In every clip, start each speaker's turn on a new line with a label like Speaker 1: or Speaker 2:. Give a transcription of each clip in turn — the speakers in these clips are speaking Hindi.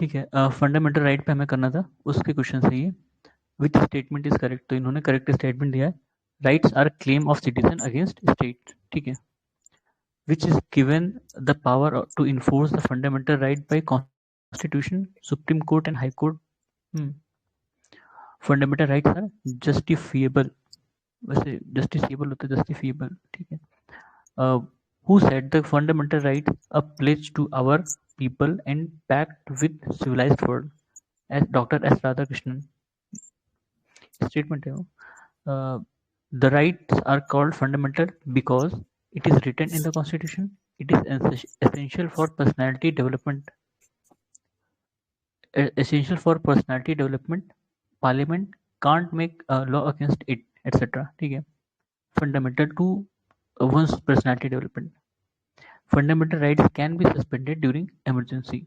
Speaker 1: ठीक है, फंडामेंटल राइट पे हमें करना था, उसके क्वेश्चन से ये विच स्टेटमेंट इज करेक्ट, तो इन्होंने करेक्ट स्टेटमेंट दिया है, rights are claim of citizen against state, ठीक है, which is given the power to enforce the fundamental right by constitution, supreme court and high court. Fundamental rights are justifiable, वैसे जस्टिफिएबल होता है जस्टिफिएबल, ठीक है। Who said the fundamental rights a pledge to our people and pact with civilized world? As Dr. S. Radhakrishnan statement है वो. The rights are called fundamental because it is written in the constitution. It is essential for personality development. Essential for personality development. Parliament can't make a law against it, etc. ठीक है. Fundamental to one's personality development. Fundamental rights can be suspended during emergency.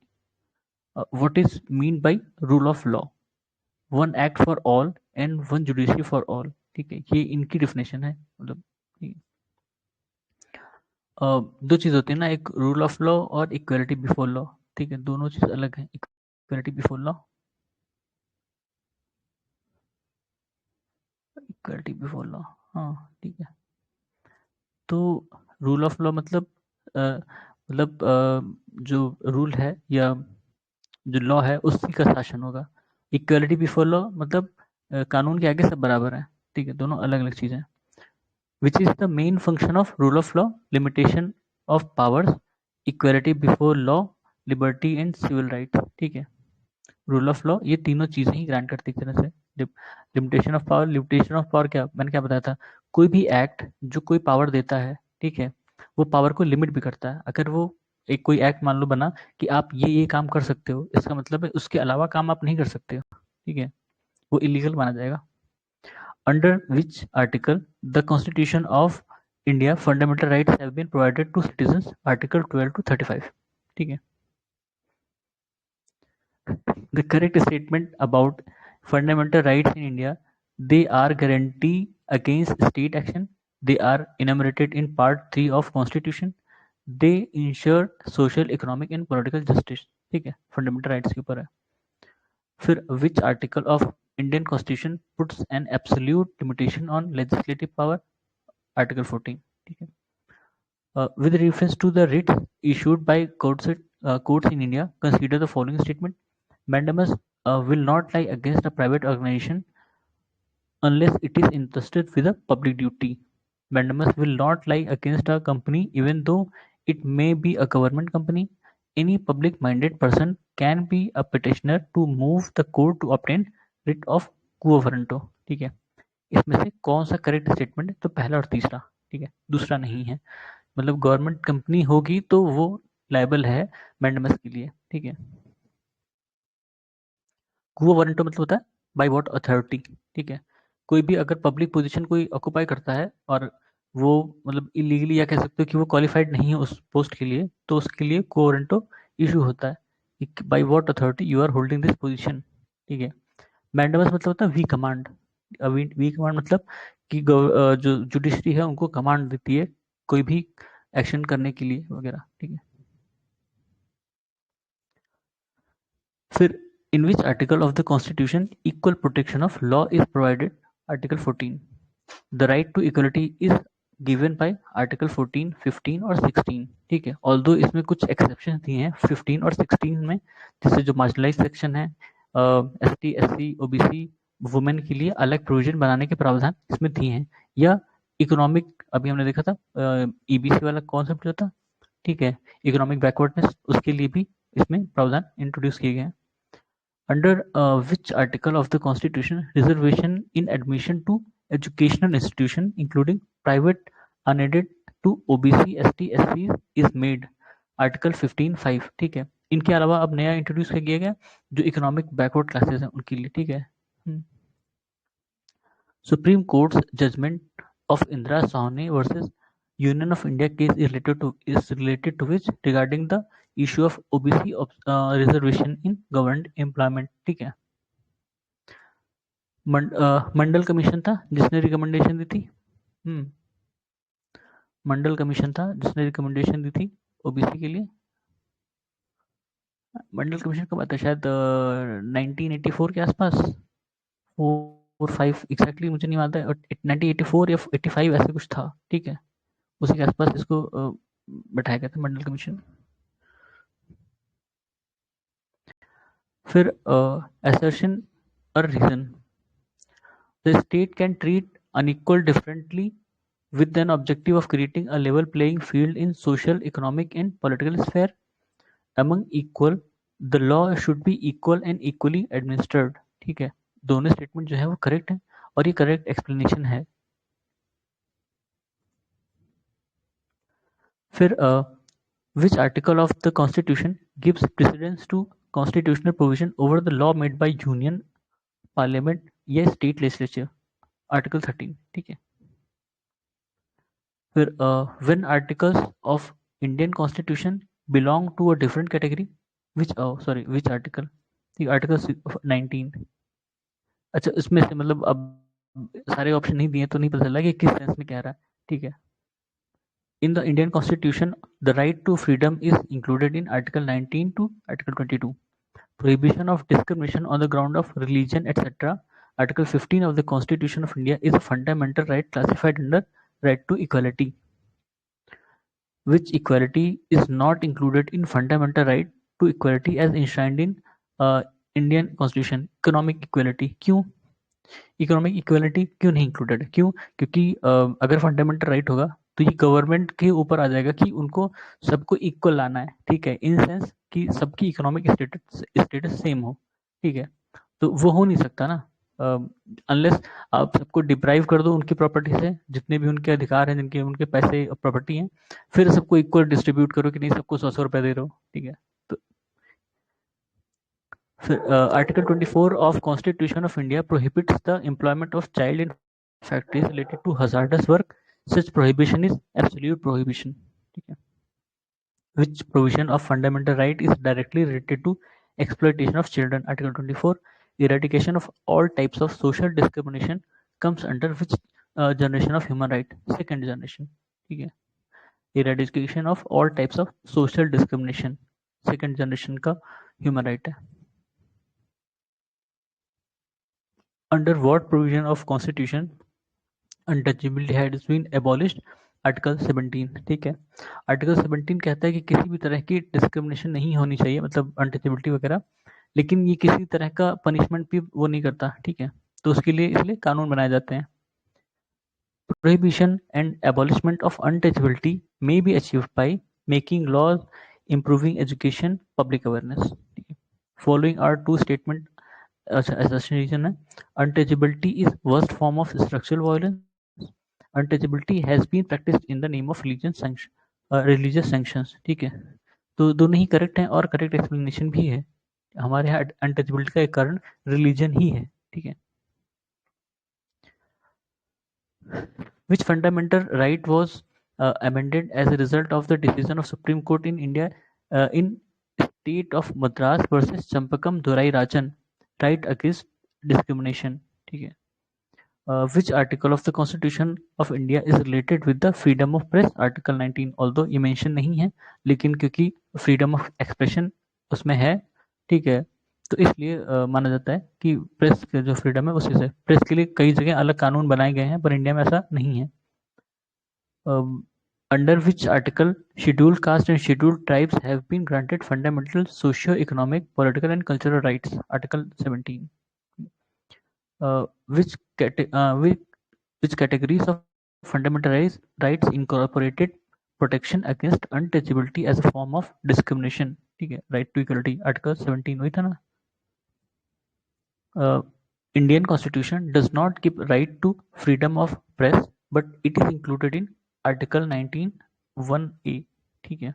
Speaker 1: What is mean by rule of law? One act for all and one judiciary for all, ठीक है, ये इनकी डिफिनेशन है, मतलब ठीक है। दो चीज होती है ना, एक रूल ऑफ लॉ और इक्वलिटी बिफोर लॉ, ठीक है, दोनों चीज अलग है। Equality before law, equality before law, हाँ ठीक है। तो रूल ऑफ लॉ मतलब जो रूल है या जो लॉ है उसी का शासन होगा। इक्वलिटी बिफोर लॉ मतलब कानून के आगे सब बराबर है, ठीक है, दोनों अलग अलग चीजें। Which is the main function of rule of law? Limitation of powers, equality before law, liberty and civil right, ठीक है। रूल ऑफ लॉ ये तीनों चीजें ही ग्रांट करती एक तरह से। Limitation of power, limitation of power क्या, मैंने क्या बताया था, कोई भी एक्ट जो कोई पावर देता है, ठीक है, वो पावर को लिमिट भी करता है। अगर वो एक कोई एक्ट मान लो बना कि आप ये काम कर सकते हो, इसका मतलब है उसके अलावा काम आप नहीं कर सकते हो, ठीक है, वो इलीगल माना जाएगा। Under which article the constitution of India fundamental rights have been provided to citizens, article 12 to 35, ठीक है। The correct statement about fundamental rights in India, they are guarantee against state action, they are enumerated in part 3 of constitution, they ensure social economic and political justice, ठीक है, फंडामेंटल राइट्स के ऊपर है। फिर विच article of Indian constitution puts an absolute limitation on legislative power, article 14, ठीक है। With reference to the writs issued by courts in India, consider the following statement. Mandamus will not lie against a private organization unless it is entrusted with a public duty. Mandamus will not lie against a company even though it may be a government company. Any public-minded person can be a petitioner to move the court to obtain writ of quo warranto, ठीक है। इसमें से कौन सा करेक्ट स्टेटमेंट है? तो पहला और तीसरा, ठीक है, दूसरा नहीं है। मतलब गवर्नमेंट कंपनी होगी तो वो लायबल है मैंडमस के लिए, ठीक है। क्वो वारंटो मतलब होता है बाय व्हाट अथॉरिटी, ठीक है। कोई भी अगर पब्लिक पोजीशन कोई ऑक्यूपाई करता है और वो मतलब इलीगली, या कह सकते हो कि वो क्वालिफाइड नहीं है उस पोस्ट के लिए, तो उसके लिए क्वो वारंटो इशू होता है, by what authority you are holding this position, ठीक है। मैंडमस मतलब होता है वी कमांड। वी कमांड मतलब कि जो जुडिशरी है उनको कमांड देती है कोई भी एक्शन करने के लिए वगैरह, ठीक है। फिर in which article of the constitution equal protection of law is provided, article 14। The right to equality is given by article 14, 15 और 16, ठीक है। ऑल्दो इसमें कुछ एक्सेप्शन दिए हैं 15 और 16 में, जैसे जो मार्जिनलाइज सेक्शन है, एसटी, एससी, ओबीसी, वुमेन के लिए अलग प्रोविजन बनाने के प्रावधान इसमें दिए हैं। या इकोनॉमिक, अभी हमने देखा था ईबीसी वाला कॉन्सेप्ट जो था, ठीक है, इकोनॉमिक बैकवर्डनेस, उसके लिए भी इसमें प्रावधान इंट्रोड्यूस किए गए हैं। Under which article of the Constitution reservation in admission to educational institution, including private unaided to OBC, ST, SC is made? Article 15(5), ठीक है। इनके अलावा अब नया इंट्रोड्यूस किया गया जो इकोनॉमिक बैकवर्ड क्लासेस हैं उनके लिए, ठीक है। Supreme court's judgement of Indira Sawhney versus union of India case is related to which regarding the issue of OBC reservation in government employment, ठीक है। मंडल कमीशन था जिसने रिकमेंडेशन दी थी, मंडल कमीशन था जिसने रिकमेंडेशन दी थी ओबीसी के लिए। मंडल कमीशन कब आता है? शायद 1984 के आसपास, 4 5 एग्जैक्टली मुझे नहीं आता है, 1984 या 85 ऐसे कुछ था, ठीक है। उसी के आसपास इसको बैठाया गया था मंडल कमीशन। फिर assertion or reason. The state can treat unequal differently with an objective of creating a level playing field in social, economic and political sphere. Among equal, the law should be equal and equally administered. ठीक है, दोनों स्टेटमेंट जो है वो करेक्ट है और ये करेक्ट एक्सप्लेनेशन है। फिर which article of the constitution gives precedence to constitutional provision over the law made by union parliament या state legislature? आर्टिकल 13, ठीक है। फिर when articles of Indian constitution belong to a different category, which article? the article 19। अच्छा, इसमें से मतलब अब सारे ऑप्शन नहीं दिए तो नहीं पता चला कि किस सेंस में कह रहा है, ठीक है। In the Indian Constitution, the right to freedom is included in Article 19 to Article 22. Prohibition of discrimination on the ground of religion, etc. Article 15 of the Constitution of India is a fundamental right classified under right to equality. Which equality is not included in fundamental right to equality as enshrined in Indian Constitution? Economic equality. क्यों इकोनॉमिक इक्वलिटी क्यों नहीं इंक्लूडेड है? क्यों? क्योंकि अगर फंडामेंटल राइट होगा तो ये गवर्नमेंट के ऊपर आ जाएगा कि उनको सबको इक्वल लाना है, ठीक है, इन सेंस कि सबकी इकोनॉमिक स्टेटस सेम हो, ठीक है। तो वो हो नहीं सकता ना अनलेस आप सबको डिप्राइव कर दो उनकी प्रॉपर्टी से, जितने भी उनके अधिकार हैं, जिनके उनके पैसे और प्रॉपर्टी हैं, फिर सबको इक्वल डिस्ट्रीब्यूट करो कि नहीं सबको 100 रुपए दे रहे हो, ठीक है। तो Article 24 of Constitution of India prohibits the employment of child in factories related to hazardous work. Such prohibition is absolute prohibition. ठीक है। Which provision of fundamental right is directly related to exploitation of children? Article 24. Eradication of all types of social discrimination comes under which generation of human right? Second generation. ठीक है। Eradication of all types of social discrimination second generation का human right है। Under what provision of constitution untouchability has been abolished? Article 17, ठीक है। आर्टिकल 17 कहता है कि किसी भी तरह की डिस्क्रिमिनेशन नहीं होनी चाहिए, मतलब अनटचेबिलिटी वगैरह, लेकिन ये किसी तरह का पनिशमेंट भी वो नहीं करता, ठीक है। तो उसके लिए इसलिए कानून बनाए जाते हैं। Prohibition and abolishment of untouchability may be achieved by making laws, improving education, public awareness. Following are two statement assassination है। Untouchability is worst form of structural violence. Untouchability has been practiced in the name of religious sanctions, ठीक है। तो दोनों ही करेक्ट हैं और करेक्ट एक्सप्लेनेशन भी है। हमारे यहाँ अनटचेबिलिटी का एक कारण रिलीजन ही है, ठीक है। Which fundamental right was amended as a result of the decision of Supreme Court in India in State of Madras versus Champakam Durai Rajan, right against discrimination, ठीक है। Which article of the Constitution of India is related with the freedom of press? Article 19, although ये mention नहीं है, लेकिन क्योंकि freedom of expression उसमें है, ठीक है, तो इसलिए माना जाता है कि प्रेस का जो फ्रीडम है उसी से। प्रेस के लिए कई जगह अलग कानून बनाए गए हैं पर इंडिया में ऐसा नहीं है। Under which article scheduled caste and scheduled tribes have been granted fundamental socio-economic, political and cultural rights? Article 17. Which categories of fundamental rights incorporated protection against untouchability as a form of discrimination? ठीक है, right to equality, Article 17 वही था ना। Indian Constitution does not give right to freedom of press, but it is included in Article 19 1A, ठीक है।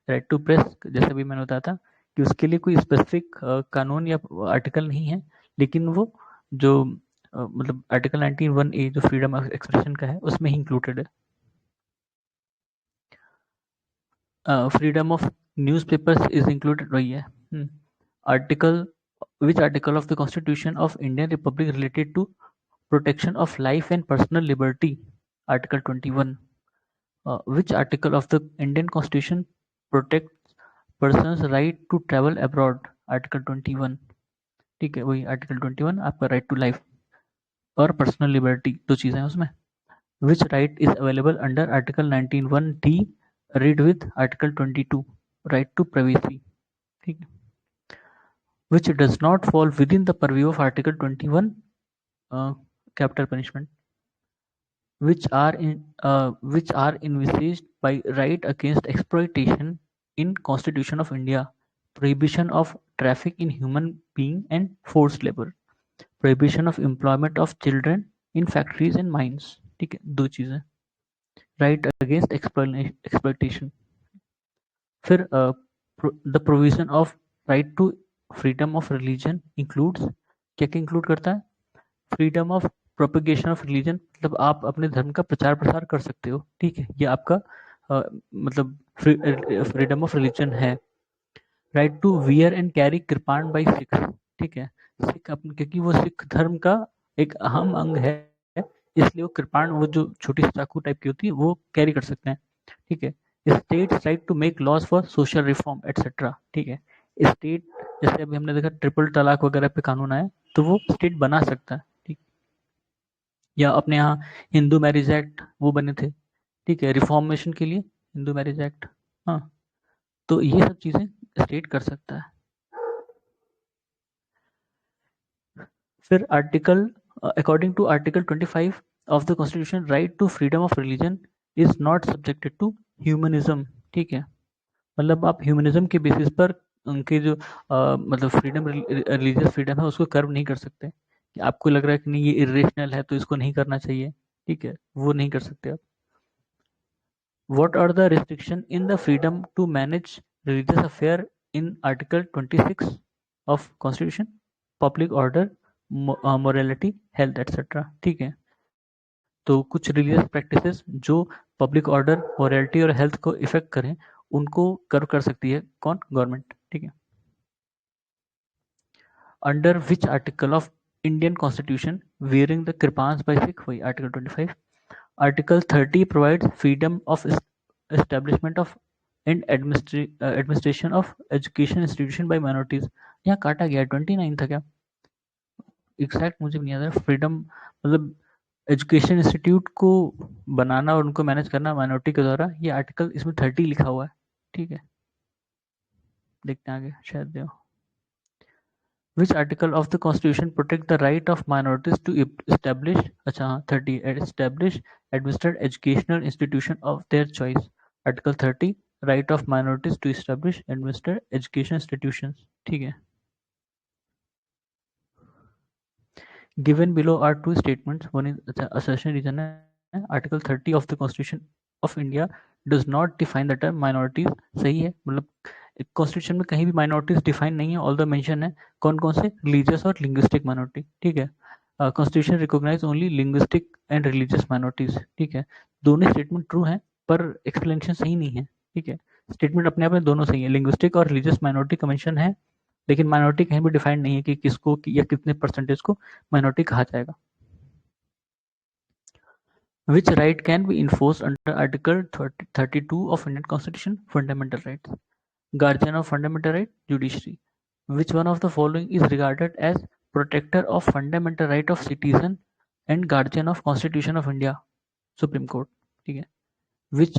Speaker 1: राइट टू प्रेस जैसे भी मैंने बताया था कि उसके लिए कोई स्पेसिफिक कानून या आर्टिकल नहीं है, लेकिन वो जो मतलब आर्टिकल 19 1A जो फ्रीडम ऑफ एक्सप्रेशन का है उसमें ही इंक्लूडेड है। Freedom of newspapers is included, वही है। Article which article of the Constitution of Indian Republic related to protection of life and personal liberty? Article 21. Which article of the Indian Constitution protects person's right to travel abroad article 21, ठीक है, वही आर्टिकल 21 आपका राइट टू लाइफ और पर्सनल लिबर्टी, दो चीज़ें हैं उसमें। Which right is available under article 19(1)(d) read with article 22 right to privacy, ठीक है, which does not fall within the purview of Article 21 capital punishment, which are envisaged by right against exploitation in Constitution of India, prohibition of traffic in human being and forced labor, prohibition of employment of children in factories and mines, ठीक है, दो चीजें, right against exploitation। फिर the provision of right to freedom of religion includes, क्या क्या इंक्लूड करता है, freedom of propagation of religion, मतलब आप अपने धर्म का प्रचार प्रसार कर सकते हो, ठीक है, ये आपका मतलब फ्रीडम ऑफ रिलीजन है। Right to wear and carry kirpan by Sikh, ठीक है, सिख अपन, क्योंकि वो सिख धर्म का एक अहम अंग है, इसलिए वो कृपाण, वो जो छोटी सी चाकू टाइप की होती है, वो कैरी कर सकते हैं, ठीक है। State's right to make laws for social reform etcetera, ठीक है, स्टेट, जैसे अभी हमने देखा ट्रिपल तलाक वगैरह पे कानून आया, तो वो स्टेट बना सकता है, ठीक, या अपने यहाँ हिंदू मैरिज एक्ट वो बने थे, ठीक है, रिफॉर्मेशन के लिए हिंदू मैरिज एक्ट, हाँ, तो ये सब चीजें स्टेट कर सकता है। फिर article according to article 25 of the constitution, right to freedom of religion is not subjected to humanism, ठीक है, मतलब आप ह्यूमनिज्म के बेसिस पर उनके जो मतलब फ्रीडम, रिलीजियस फ्रीडम है उसको कर्व नहीं कर सकते, कि आपको लग रहा है कि नहीं ये इरेशनल है तो इसको नहीं करना चाहिए, ठीक है, वो नहीं कर सकते आप। What are the restrictions in the freedom to manage religious affair in Article 26 of Constitution? Public order, morality, health, etc. ठीक है, तो कुछ रिलीजियस प्रैक्टिसेस जो पब्लिक ऑर्डर, मॉरलिटी और हेल्थ को इफेक्ट करें, उनको कर्व कर सकती है कौन, गवर्नमेंट, ठीक है। Under which article of Indian constitution wearing the kirpans by Sikh, वही article 25। Article 30 provides freedom of establishment of and administration of education institution by minorities। यहाँ काटा गया 29 था क्या, एग्जैक्ट मुझे भी नहीं याद है। फ्रीडम मतलब एजुकेशन इंस्टीट्यूट को बनाना और उनको मैनेज करना माइनॉरिटी के द्वारा, ये आर्टिकल इसमें 30 लिखा हुआ है, ठीक है, देखते हैं आगे शायद देखो। Which article of the Constitution protect the right of minorities to establish, अच्छा हाँ 30, establish administered educational institution of their choice, Article 30 right of minorities to establish administered education institutions, ठीक है। Given below are two statements, one is अच्छा assertion reason है, Article 30 of the Constitution of India does not define the term minorities, सही है, मतलब कॉन्स्टिट्यूशन में कहीं भी माइनॉरिटीज डिफाइन नहीं है, ऑल द मेंशन है कौन कौन से, रिलीजियस और लिंग्विस्टिक माइनॉरिटी, ठीक है, constitution recognise only linguistic and religious minorities, ठीक है, दोनों स्टेटमेंट ट्रू है पर एक्सप्लेनेशन सही नहीं है, ठीक है, स्टेटमेंट अपने आप में दोनों सही है, लिंग्विस्टिक और रिलीजियस माइनॉरिटी का मेंशन है, लेकिन माइनॉरिटी कहीं भी डिफाइन नहीं है कि किसको या कितने परसेंटेज को माइनॉरिटी कहा जाएगा। Which right can be enforced under Article 32 of Indian Constitution? Fundamental rights. Guardian of fundamental right, judiciary. Which one of the following is regarded as protector of fundamental right of citizen and guardian of Constitution of India? Supreme Court, ठीक है, which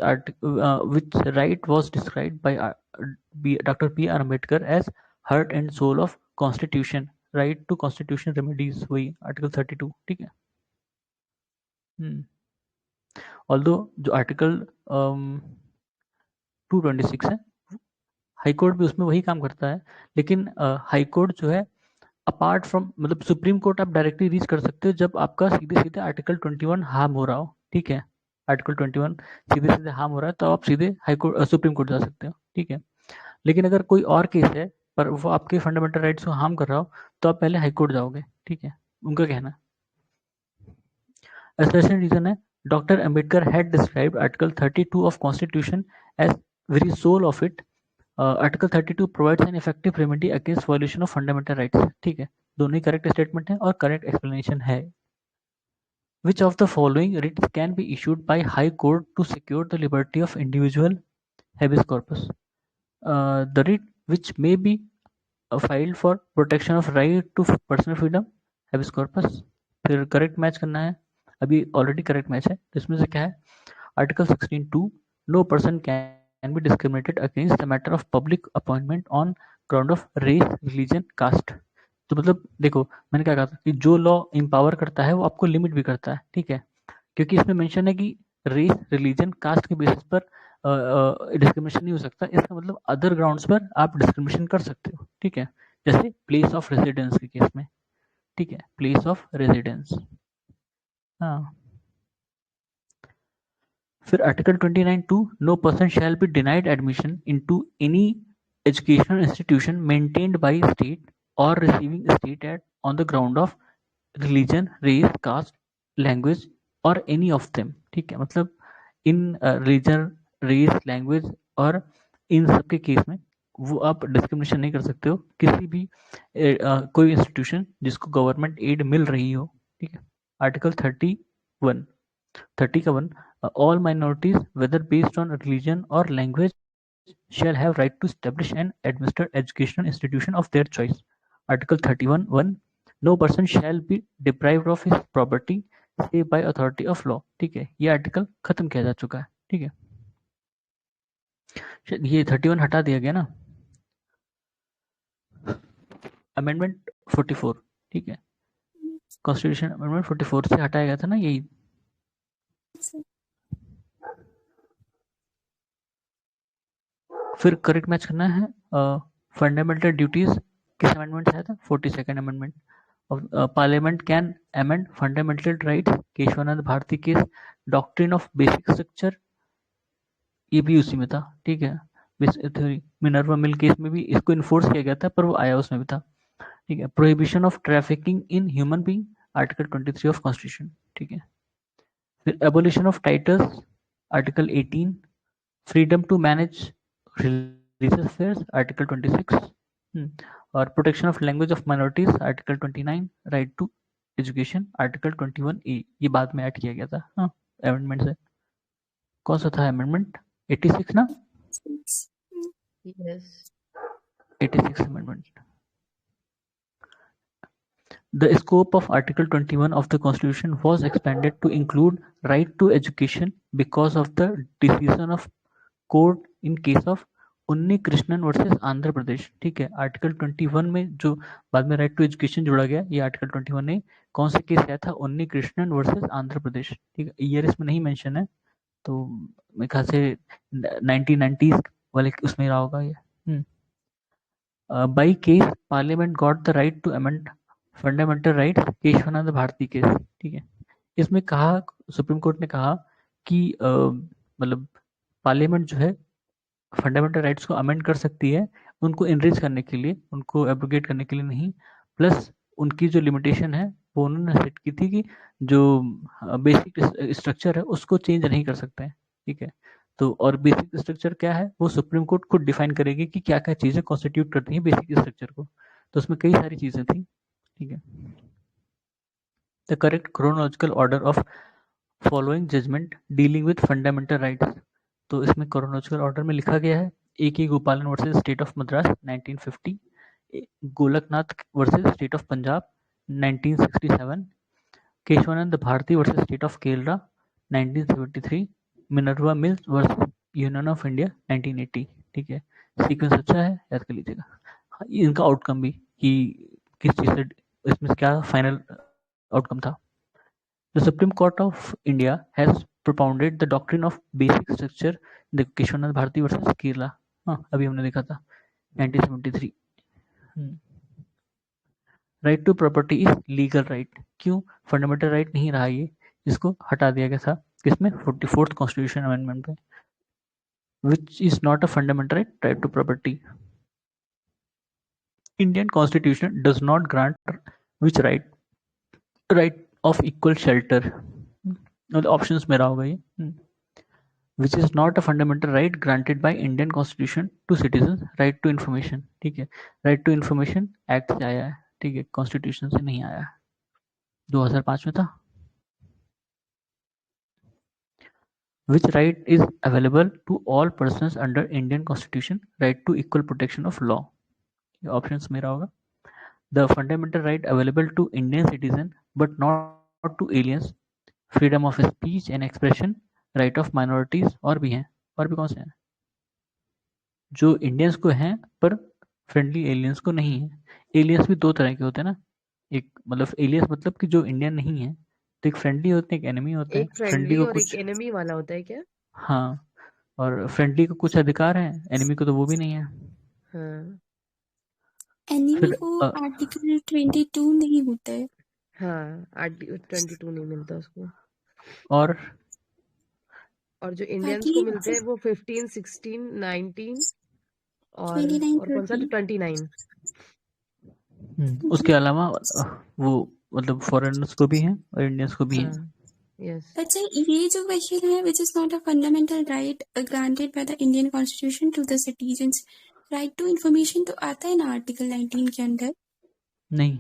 Speaker 1: right was described by Dr. P. R. Ambedkar as heart and soul of Constitution, right to constitutional remedies, वही Article 32, ठीक है। ऑल्दो जो आर्टिकल 226 है, हाई कोर्ट भी उसमें वही काम करता है, लेकिन हाई कोर्ट जो है अपार्ट फ्रॉम, मतलब सुप्रीम कोर्ट आप डायरेक्टली रीच कर सकते हो जब आपका सीधे सीधे आर्टिकल 21 हार्म हो रहा हो, ठीक है, आर्टिकल 21 सीधे सीधे हार्म हो रहा है तो आप सीधे हाई कोर्ट, सुप्रीम कोर्ट जा सकते हो, ठीक है, लेकिन अगर कोई और केस है पर वो आपके फंडामेंटल राइट्स को हार्म कर रहा हो तो आप पहले हाई कोर्ट जाओगे, ठीक है, उनका कहना। Assertion reason है, Dr. Ambedkar had described Article 32 of Constitution as very soul of it. Article 32 provides an effective remedy against violation of fundamental rights, ठीक है, दोनों ही करेक्ट स्टेटमेंट है और करेक्ट एक्सप्लेनेशन है। Which of the following writs can be issued by High Court to secure the liberty of individual? Habeas corpus. the writ which may be filed for protection of right to personal freedom habeas corpus। फिर करेक्ट मैच करना है, अभी ऑलरेडी करेक्ट मैच है, तो इसमें से क्या है, article 16(2) no person can be discriminated against the matter of public appointment on ground of race religion caste. तो मतलब देखो मैंने क्या कहा था कि जो लॉ एम्पावर करता है वो आपको लिमिट भी करता है, ठीक है, क्योंकि इसमें मेंशन है कि रेस रिलीजन कास्ट के बेसिस पर डिस्क्रिमिनेशन नहीं हो सकता, इसका मतलब अदर ग्राउंड्स पर आप डिस्क्रिमिनेशन कर सकते हो, ठीक है, जैसे प्लेस ऑफ रेजिडेंस के केस में, ठीक है, प्लेस ऑफ रेजिडेंस। हाँ, फिर article 29(2) no person shall be denied admission into any educational institution maintained by state और receiving state aid on the ground of religion, race, caste, language और एनी ऑफ देम, ठीक है, मतलब इन रिलीजन, रेस, लैंग्वेज और इन सब के केस में वो आप डिस्क्रिमिनेशन नहीं कर सकते हो, किसी भी कोई इंस्टीट्यूशन जिसको गवर्नमेंट एड मिल रही हो, ठीक है। Article 31 all minorities whether based on religion or language shall have right to establish and administer educational institution of their choice। article 31(1) no person shall be deprived of his property save by authority of law, ठीक है, ये आर्टिकल खत्म किया जा चुका है, ठीक है, ये 31 हटा दिया गया ना, अमेंडमेंट 44, ठीक है, कॉन्स्टिट्यूशन अमेंडमेंट 44 से हटाया गया था ना यही। फिर करेक्ट मैच करना है, फंडामेंटल ड्यूटीज किस अमेंडमेंट से आया था, 42nd amendment. Parliament can amend fundamental rights, Kesavananda Bharati case, doctrine of basic structure, ये भी उसी में था, ठीक है, थ्योरी, मिनर्वा मिल केस में भी इसको इन्फोर्स किया गया था पर वो आया उसमें भी था, ठीक है, prohibition of trafficking in human being, article 23 of constitution, ठीक है, फिर abolition of titles, article 18, freedom to manage religious affairs, article 26, और protection of language of minorities, article 29, right to education, article 21(a), ये बाद में ऐड किया गया था, हाँ, अमेंडमेंट से। कौन सा था अमेंडमेंट, 86 ना,
Speaker 2: Yes.
Speaker 1: 86 amendment. The scope of Article 21 of the Constitution was expanded to include right to education because of the decision of court in case of उन्नी कृष्णन वर्सेस आंध्र प्रदेश, ठीक है, आर्टिकल 21 में जो बाद में राइट टू एजुकेशन जोड़ा गया, ये आर्टिकल 21 ने कौन से केस आया था, उन्नी कृष्णन वर्सेस आंध्र प्रदेश, ठीक है, ईयर इसमें नहीं मेंशन है, तो मेरे ख्याल से 1990s वाले उसमें रहा होगा ये। By case parliament got the right to amend fundamental rights, Kesavananda Bharati case, ठीक है, इसमें कहा, सुप्रीम कोर्ट ने कहा कि मतलब पार्लियामेंट जो है फंडामेंटल राइट्स को अमेंड कर सकती है, उनको इनरिच करने के लिए, उनको एब्रोगेट करने के लिए नहीं, प्लस उनकी जो लिमिटेशन है वो उन्होंने सेट की थी कि जो बेसिक स्ट्रक्चर है उसको चेंज नहीं कर सकते हैं, ठीक है, तो और बेसिक स्ट्रक्चर क्या है वो सुप्रीम कोर्ट खुद डिफाइन करेगी कि क्या क्या चीज़ें कॉन्स्टिट्यूट करती हैं बेसिक स्ट्रक्चर को, तो उसमें कई सारी चीज़ें थी, ठीक है। The correct chronological order of following judgement dealing with fundamental rights, तो इसमें क्रोनोलॉजिकल ऑर्डर में लिखा गया है, A K Gopalan versus state of Madras 1950, Golaknath versus state of Punjab 1967, Kesavananda Bharati versus state of Kerala 1973, Minerva Mills versus union of India 1980, ठीक है, सीक्वेंस अच्छा है, याद कर लीजिएगा। हाँ, इनका आउटकम भी कि किस चीज़ से इसमें क्या फाइनल आउटकम था। The Supreme Court of India has propounded the doctrine of basic structure, the Keshavnath Bharati versus Kerala, हाँ अभी हमने देखा था 1973। Right to property is legal right, क्यों फंडामेंटल राइट नहीं रहा ये, इसको हटा दिया गया था किसमें, 44th कॉन्स्टिट्यूशन अमेंडमेंट पे, which is not a fundamental right, right to property. Indian constitution does not grant which right of equal shelter, मतलब ऑप्शंस में रहा होगा ये, which is not a fundamental right granted by Indian Constitution to citizens, right to information, ठीक है, right to information एक्ट से आया है, ठीक है, कॉन्स्टिट्यूशन से नहीं आया है, 2005 में था। Which right is available to all persons under Indian Constitution? Right to equal protection of law. ये options मेरा होगा. The fundamental right available to Indian citizen but not to aliens. Freedom of speech and expression. Right of minorities. और भी हैं. और भी कौन से हैं जो इंडियंस को हैं पर फ्रेंडली एलियंस को नहीं है. एलियंस भी दो तरह के होते हैं ना. एक मतलब एलियंस मतलब कि जो इंडियन नहीं है, तो एक फ्रेंडली होते हैं, एक एनिमी होते हैं.
Speaker 2: एक
Speaker 1: फ्रेंडली
Speaker 2: फ्रेंडली
Speaker 1: को
Speaker 2: और एक
Speaker 1: कुछ,
Speaker 2: एनिमी वाला होता है क्या?
Speaker 1: हाँ, और फ्रेंडली को कुछ अधिकार है, एनिमी को तो वो भी नहीं है.
Speaker 2: हाँ
Speaker 3: एनिमी
Speaker 1: फिर
Speaker 3: को आर्टिकल 22 नहीं होता है.
Speaker 2: हाँ 22 नहीं मिलता उसको.
Speaker 1: और
Speaker 2: जो इंडियंस
Speaker 3: बाकी
Speaker 2: को मिलते हैं वो 15, 16, 19 और
Speaker 3: 29,
Speaker 2: कौन सा
Speaker 3: 30.
Speaker 2: 29.
Speaker 1: उसके अलावा वो मतलब फॉरेनर्स को भी है और इंडियंस को भी है.
Speaker 2: यस.
Speaker 3: अच्छा, ये जो क्वेश्चन है which is not a fundamental right granted by the Indian constitution to the citizens, right to information तो आता है ना आर्टिकल 19 के अंदर.
Speaker 1: नहीं,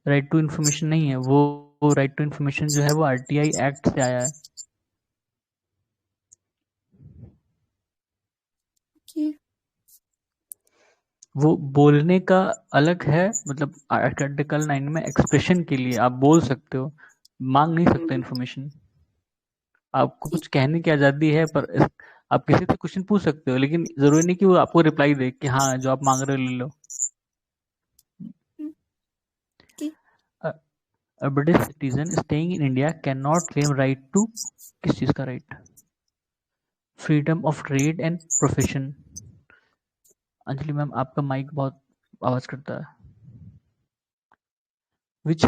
Speaker 1: राइट टू इन्फॉर्मेशन नहीं है. वो राइट टू इन्फॉर्मेशन जो है वो आरटीआई एक्ट से आया है.
Speaker 3: Okay.
Speaker 1: वो बोलने का अलग है, मतलब आर्टिकल 9 में एक्सप्रेशन के लिए आप बोल सकते हो, मांग नहीं सकते इन्फॉर्मेशन. आपको कुछ कहने की आज़ादी है, पर आप किसी से क्वेश्चन पूछ सकते हो, लेकिन जरूरी नहीं कि वो आपको रिप्लाई दे कि हाँ जो आप मांग रहे हो ले लो. A British citizen staying in India cannot claim right to, किस चीज का right? Freedom of trade and profession. Anjali ma'am आपका माइक बहुत आवाज करता है. which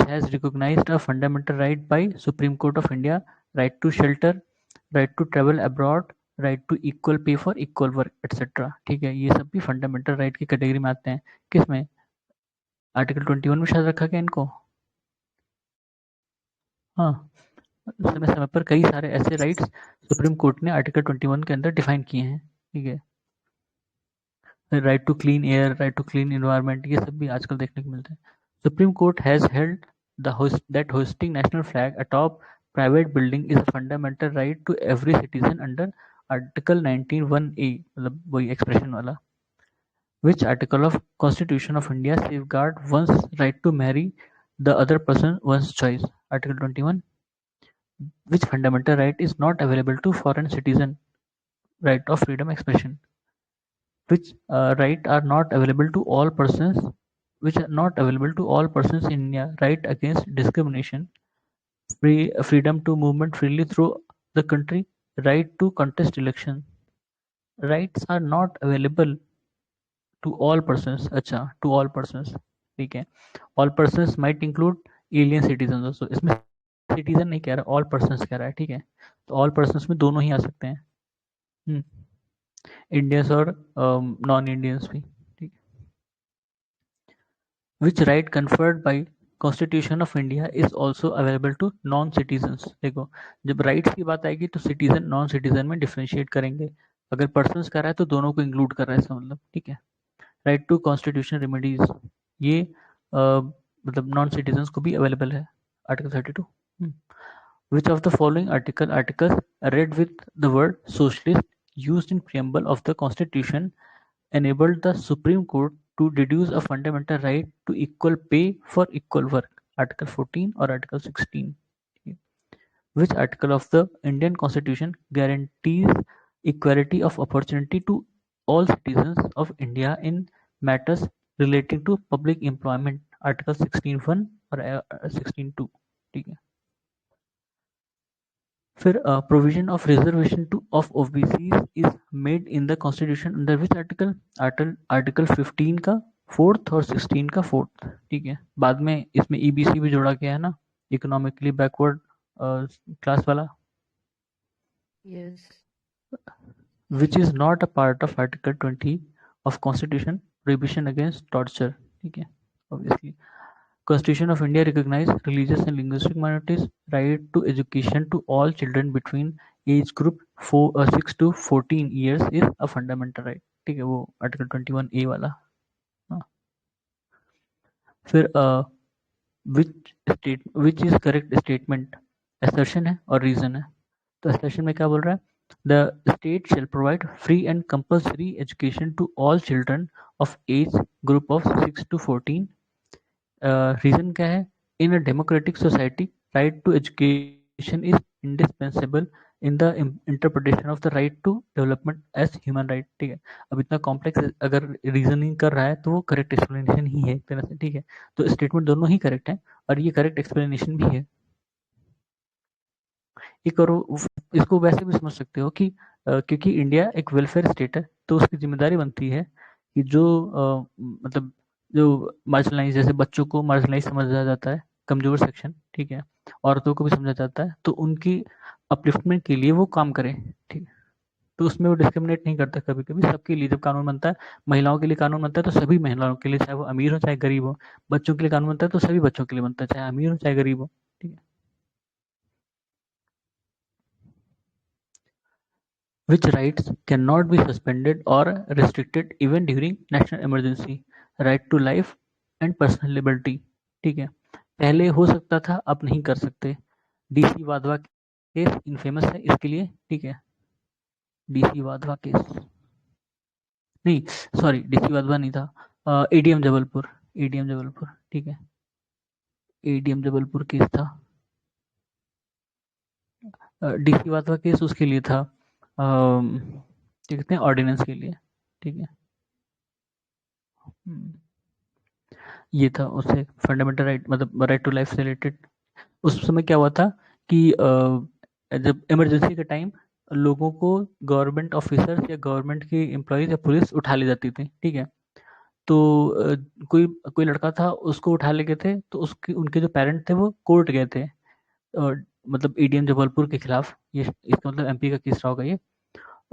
Speaker 1: has recognized a fundamental right by Supreme Court of India, right to shelter, right to travel abroad, right to equal pay for equal work, etc. ठीक है, ये सब भी फंडामेंटल राइट की कैटेगरी में आते हैं. किसमें? आर्टिकल 21 में शायद रखा गया इनको. हाँ, समय समय पर कई सारे ऐसे राइट्स सुप्रीम कोर्ट ने आर्टिकल 21 के अंदर डिफाइन किए हैं. ठीक है, right to clean air, right to clean environment, ये सब भी आजकल देखने को मिलते हैं. Supreme court has held that hosting national flag atop private building is a fundamental right to every citizen under article 19(1)(a), मतलब वही एक्सप्रेशन वाला. Which article of Constitution of India safeguard one's right to marry the other person one's choice? Article 21. Which fundamental right is not available to foreign citizen? Right of freedom expression. Which right are not available to all persons? Which are not available to all persons in India? Right against discrimination. Freedom to movement freely through the country. Right to contest election. Rights are not available to all persons. अच्छा, to all persons. ठीक है, all persons might include alien citizens also. इसमें citizen नहीं कह रहा, all persons कह रहा है. ठीक है, तो all persons में दोनों ही आ सकते हैं, इंडियंस और नॉन इंडियंस भी. ठीक. Which right conferred by Constitution of India is also available to non citizens? देखो, जब राइट्स की बात आएगी तो सिटीजन नॉन सिटीजन में डिफरेंशिएट करेंगे. अगर पर्सन्स कर रहा है तो दोनों को इंक्लूड कर रहा है इसका मतलब. ठीक है, राइट टू कॉन्स्टिट्यूशन रेमेडीज, ये मतलब नॉन सिटीजन को भी अवेलेबल है. Article 32. Which of the following articles read with the word socialist used in preamble of the Constitution enabled the Supreme Court to deduce a fundamental right to equal pay for equal work? Article 14 or Article 16? Which article of the Indian Constitution guarantees equality of opportunity to all citizens of India in matters relating to public employment? Article 16(1) or 16(2)? ठीक है, फिर provision of reservation of OBCs is made in the constitution under which article? Article 15 का 4th और 16 का 4th. ठीक है, बाद में इसमें EBC भी जोड़ा गया है ना, इकोनॉमिकली बैकवर्ड क्लास वाला.
Speaker 2: Yes.
Speaker 1: Which is not a part of Article 20 of Constitution, prohibition against torture. ठीक है, obviously. Constitution of India recognize religious and linguistic minorities. Right to education to all children between age group 6 to 14 years is a fundamental right. ठीक है, वो आर्टिकल 21A वाला. हाँ. फिर which is correct statement assertion है और reason है। तो assertion में क्या बोल रहा है? The state shall provide free and compulsory education to all children of age group of 6 to 14. Reason क्या है? In a democratic society, right to education is indispensable in the interpretation of the right to development as human right. ठीक है, अब इतना कॉम्प्लेक्स अगर रीजनिंग कर रहा है तो वो करेक्ट एक्सप्लेनेशन ही है एक तरह से। ठीक है, तो स्टेटमेंट दोनों ही करेक्ट है और ये करेक्ट एक्सप्लेनेशन भी है। ये करो, इसको वैसे भी समझ सकते हो कि क्योंकि इंडिया एक वेलफेयर स्टेट है तो उसकी जिम्मेदारी बनती है कि जो मतलब जो मार्जिनलाइज, जैसे बच्चों को मार्जिनलाइज समझा जाता है, कमजोर सेक्शन, ठीक है, औरतों को भी समझा जाता है, तो उनकी अपलिफ्टमेंट के लिए वो काम करें। ठीक है, तो उसमें वो डिस्क्रिमिनेट नहीं करता। कभी कभी सबके लिए जब कानून बनता है, महिलाओं के लिए कानून बनता है तो सभी महिलाओं के लिए, चाहे वो अमीर हो चाहे गरीब हो। बच्चों के लिए कानून बनता है तो सभी बच्चों के लिए बनता है, चाहे अमीर हो चाहे गरीब हो। ठीक है, which rights cannot be suspended or restricted even during national emergency, right to life and personal liberty। ठीक है, पहले हो सकता था, अब नहीं कर सकते। डीसी वाधवा केस इनफेमस है इसके लिए। ठीक है, डीसी वाधवा केस नहीं, सॉरी, डीसी वाधवा नहीं था, एडीएम जबलपुर, एडीएम जबलपुर। ठीक है, एडीएम जबलपुर केस था। डीसी वाधवा केस उसके लिए था, क्या कहते हैं, ऑर्डिनेंस के लिए। ठीक है, ये था उससे फंडामेंटल राइट, मतलब राइट टू लाइफ से रिलेटेड। उस समय क्या हुआ था कि जब इमरजेंसी के टाइम लोगों को गवर्नमेंट ऑफिसर्स या गवर्नमेंट के एम्प्लॉयज या पुलिस उठा ले जाती थी। ठीक है, तो कोई कोई लड़का था, उसको उठा ले गए थे, तो उसके उनके जो पेरेंट थे वो कोर्ट गए थे, मतलब एडीएम जबलपुर के खिलाफ। ये इसका मतलब एमपी का केस रहा होगा ये।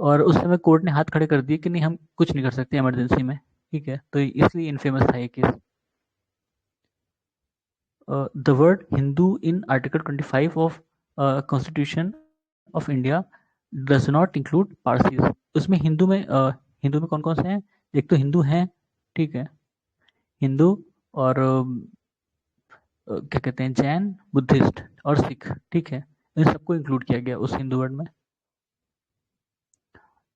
Speaker 1: और उस समय कोर्ट ने हाथ खड़े कर दिए कि नहीं, हम कुछ नहीं कर सकते इमरजेंसी में। ठीक है, तो इसलिए इनफेमस था ये case. The word Hindu in Article 25 of Constitution of India does not include Parsis। उसमें हिंदू में कौन कौन से हैं? एक तो हिंदू हैं, ठीक है, हिंदू, और क्या कहते हैं, जैन, बुद्धिस्ट और सिख। ठीक है, इन सबको इंक्लूड किया गया उस हिंदू वर्ड में।